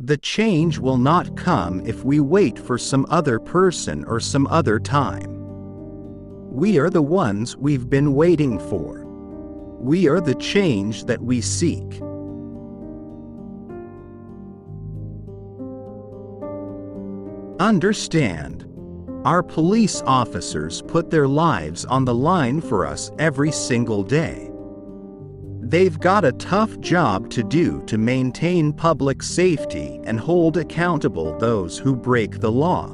The change will not come if we wait for some other person or some other time. We are the ones we've been waiting for. We are the change that we seek. Understand, our police officers put their lives on the line for us every single day. They've got a tough job to do to maintain public safety and hold accountable those who break the law.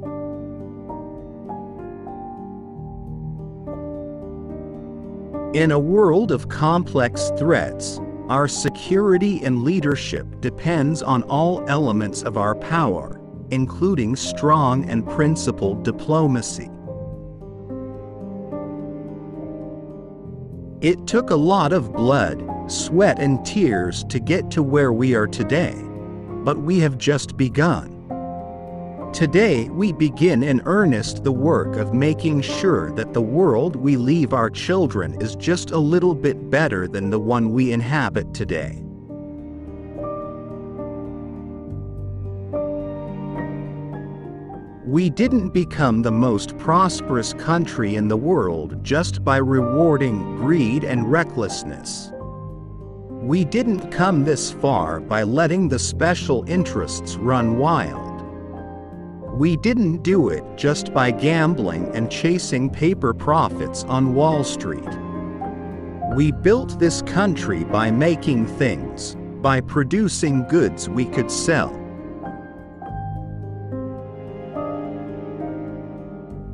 In a world of complex threats, our security and leadership depends on all elements of our power, including strong and principled diplomacy. It took a lot of blood, sweat, and tears to get to where we are today, but we have just begun. Today we begin in earnest the work of making sure that the world we leave our children is just a little bit better than the one we inhabit today. We didn't become the most prosperous country in the world just by rewarding greed and recklessness. We didn't come this far by letting the special interests run wild. We didn't do it just by gambling and chasing paper profits on Wall Street. We built this country by making things, by producing goods we could sell.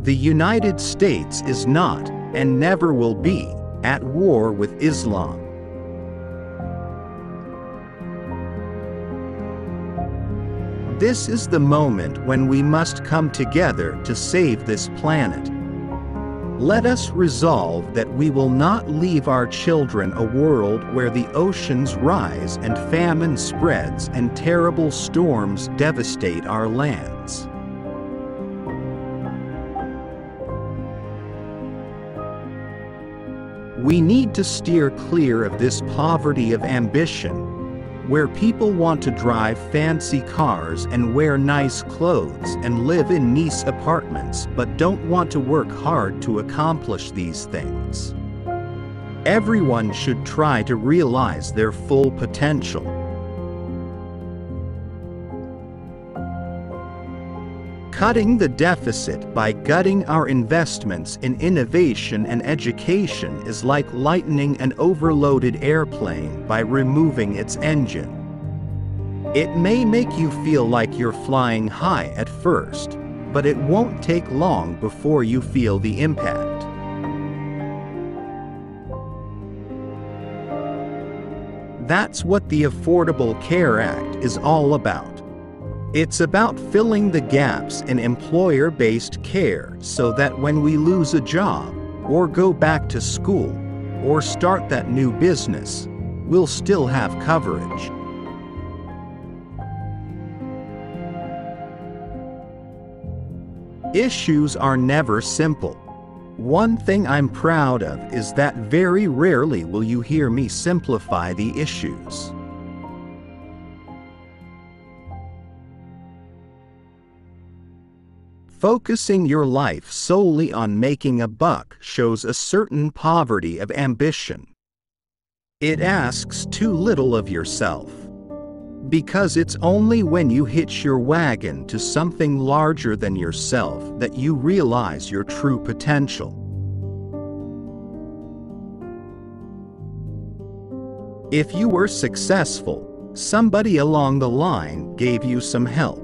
The United States is not, and never will be, at war with Islam. This is the moment when we must come together to save this planet. Let us resolve that we will not leave our children a world where the oceans rise and famine spreads and terrible storms devastate our lands. We need to steer clear of this poverty of ambition, where people want to drive fancy cars and wear nice clothes and live in nice apartments but don't want to work hard to accomplish these things. Everyone should try to realize their full potential. Cutting the deficit by gutting our investments in innovation and education is like lightening an overloaded airplane by removing its engine. It may make you feel like you're flying high at first, but it won't take long before you feel the impact. That's what the Affordable Care Act is all about. It's about filling the gaps in employer-based care so that when we lose a job, or go back to school, or start that new business, we'll still have coverage. Issues are never simple. One thing I'm proud of is that very rarely will you hear me simplify the issues. Focusing your life solely on making a buck shows a certain poverty of ambition. It asks too little of yourself. Because it's only when you hitch your wagon to something larger than yourself that you realize your true potential. If you were successful, somebody along the line gave you some help.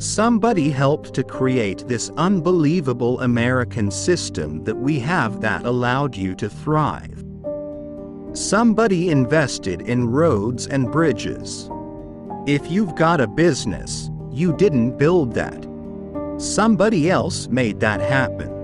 Somebody helped to create this unbelievable American system that we have that allowed you to thrive. Somebody invested in roads and bridges. If you've got a business, you didn't build that. Somebody else made that happen.